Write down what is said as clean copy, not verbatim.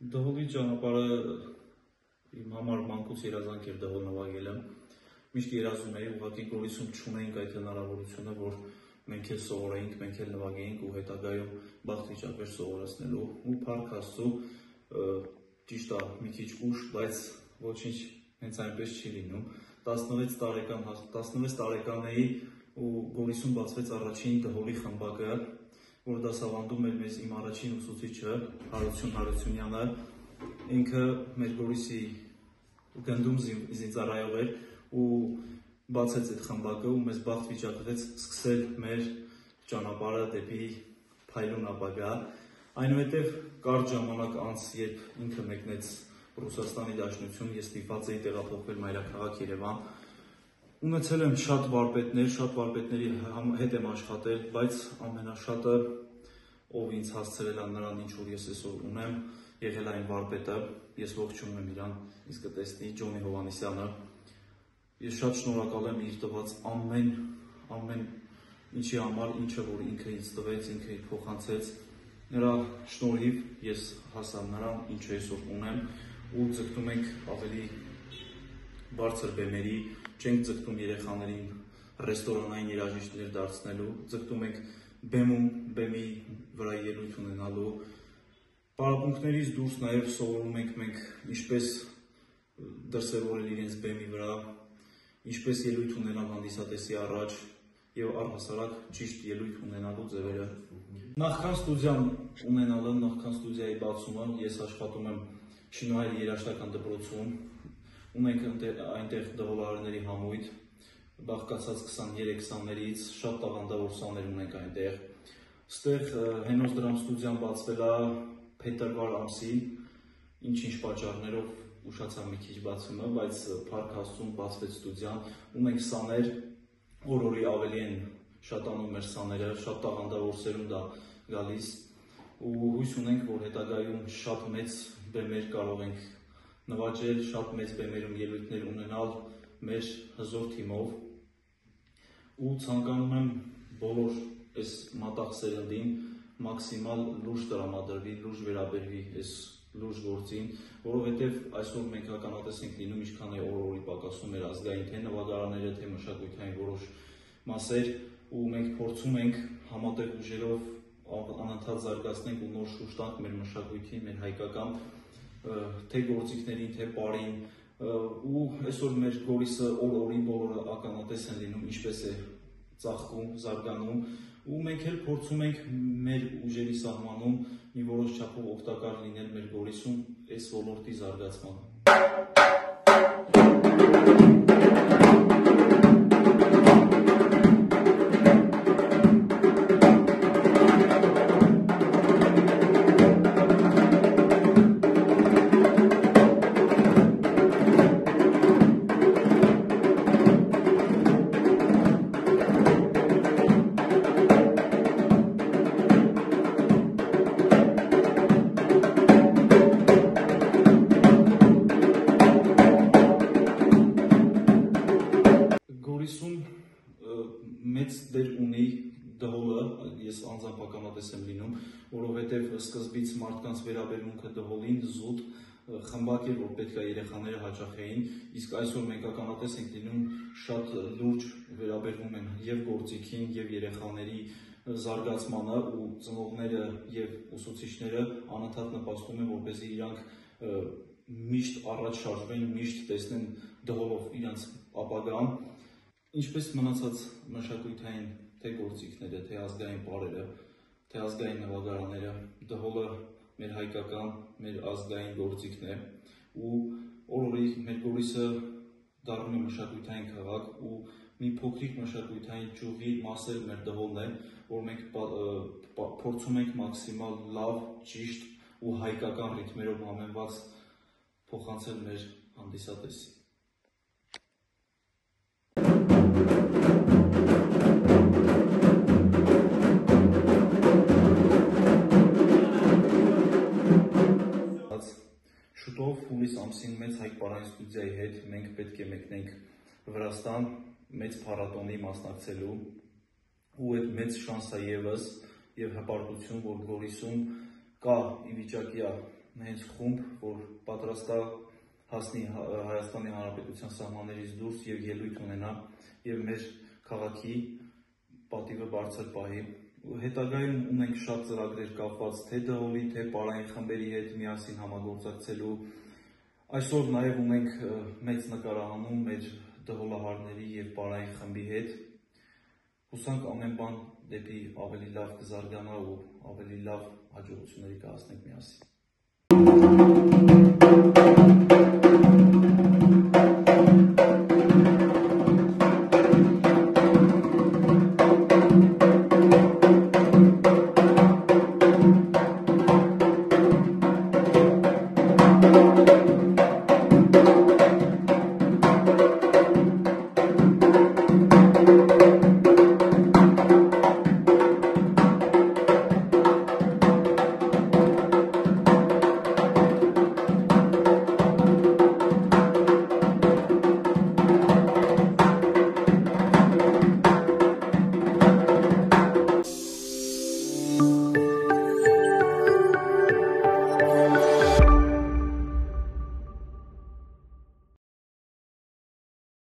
Դհոլի ճանապարհը իմ համար մանկուց երազանք էր դհոլ նվագելը։ Միշտ երազում էի, ուղղակի Գորիսում չունեինք այդ հնարավորությունը, որ մենք էլ սովորեինք, մենք էլ նվագեինք ու հետագայում բախտ վիճակվեր սովորացնելու։ Ու փառք Աստծո, ճիշտ է, մի քիչ ուշ, բայց ոչինչ հենց այնպես չի լինում։ 16 տարեկան էի ու Գորիսում բացվեց առաջին դհոլի խմբակը, որ դասավանդում էր մեզ իմ առաջին ուսուցիչը Հարություն Հարությունյանը, ինքը մեր Գորիսի գնդում զինծառայող էր ու բացեց այդ խմբակը ու մեզ բախտ վիճակվեց սկսել մեր ճանապարհը դեպի փայլուն ապագա, այնուհետև կարճ ժամանակ անց, երբ ինքը մեկնեց Ռուսաստանի Դաշնություն, ես ստիպված էի տեղափոխվել մայրաքաղաք Երևան, ունեցել եմ շատ վարպետների հետ եմ աշխատել, բայց ամենաշատը, ով ինձ հասցրել է նրան, ինչ որ ես այսօր ունեմ, եղել այն վարպետը, ես ողջունում եմ իրան, իսկ կտեսնի Ջոնի Հովհաննիսյանը։ Ես շատ շնորհակալ եմ իր տված ամեն ինչի համար, ինչը որ ինքը ինձ տվեց, ինքը ինձ փոխանցեց, նրա շնորհիվ ես հասա նրան, ինչը այսօր ունեմ, ու ձգտում ենք ավելի բարձր բեմերի, չենք ձգտում երեխաներին ռեստորանային երաժիշտներ դարձնելու, ձգտում ենք բեմի վրա ելույթ ունենալու, պարապմունքներից դուրս նաև սովորում ենք մենք ինչպես դրսևորել իրենց բեմի վրա, ինչպես ելույթ ունենալ հանդիսատեսի առաջ և առհասարակ ճիշտ ելույթ ունենալու ձևերը։ Նախքան ստուդիան ունենալը, նախքան ստուդիայի բացումը, ես աշխատում եմ Շինուհայր երաժշտական դպրոցում, ունենք այնտեղ դհոլարների համույթ, բաղկացած 23-ներից, շատ տաղանդավոր սաներ ունենք այնտեղ։ Ստեղ հենոց դրամ ստուդիան բացվել է փետրվար ամսին, ինչ-ինչ պատճառներով ուշացա մի քիչ բացումը, բայց փառք Աստծուն բացվեց ստուդիան, ունենք սաներ, օր-օրի ավելի են շատանում մեր սաները, շատ տաղանդավոր սերունդ է գալիս ու հույս ունենք, որ հետագայում շատ մեծ բեմեր կարող ենք նվաճել, շատ մեծ բեմերում ելույթներ ունենալ մեր հզոր թիմով ու ցանկանում եմ բոլոր այս մատաղ սերնդին մաքսիմալ լուրջ տրամադրվի, լուրջ վերաբերվի այս լուրջ գործին, որովհետև այսօր մենք ականատես ենք լինում ինչքան է օր-օրի պակասում մեր ազգային թե նվագարանները, թե մշակութային որոշ մասեր ու մենք փորձում ենք համատեղ ուժերով անընդհատ զարգացնենք ու նոր շուշ տանք մեր մշակույթին, մեր հայկական թե գործիքներին, թե պարին ու այսօր մեր Գորիսը օր-օրի բոլորը ականատես են լինում, ինչպես է ծաղկում, զարգանում ու մենք էլ փորձում ենք մեր ուժերի սահմանում մի որոշ չափով օգտակար լինել մեր Գորիսում այս ոլորտի զարգացմանը։ Գորիսում մեծ դեր ունի դհոլը, ես անձամբ ականատես եմ լինում, որովհետև սկզբից մարդկանց վերաբերմունքը դհոլին զուտ խմբակ էր, որ պետք է երեխաները հաճախեին, իսկ այսօր մենք ականատես ենք լինում շատ լուրջ վերաբերվում են և գործիքին, և երեխաների զարգացմանը ու ծնողները և ուսուցիչները անընդհատ նպաստում են, որպեսզի իրանք միշտ առաջ շարժվեն, միշտ տեսնեն դհոլով իրանց ապագան, ինչպես մնացած մշակութային թե գործիքները, թե ազգային պարերը, թե ազգային նվագարանները, դհոլը մեր հայկական, մեր ազգային գործիքն է ու օր-օրի մեր Գորիսը դառնում է մշակութային քաղաք ու մի փոքրիկ մշակութային ճյուղի մաս էլ մեր դհոլն է, որ մենք փորձում ենք մաքսիմալ լավ, ճիշտ ու հայկական ռիթմերով համեմված փոխանցել մեր հանդիսատեսին։ Շուտով հուլիս ամսին մեծ հայկպարային ստուդիայի հետ մենք պետք է մեկնենք Վրաստան մեծ փառատոնի մասնակցելու ու այդ մեծ շանս է ևս եւ հպարտություն, որ Գորիսում կա ի վիճակի է հենց խումբ, որ պատրաստ է հասնի Հայաստանի Հանրապետության սահմաններից դուրս եւ ելույթ ունենա եւ մեր քաղաքի պատիվը բարձր պահի։ Հետագայում ունենք շատ ծրագրեր կապված թե դհոլի, թե պարային խմբերի հետ միասին համագործակցելու։ Այսօր նաեւ ունենք մեծ նկարահանում մեր դհոլահարների եւ պարային խմբի հետ։ Հուսանք ամեն բան դեպի ավելի լավ կզարգանա ու ավելի լավ հաջողությունների կհասնենք միասին։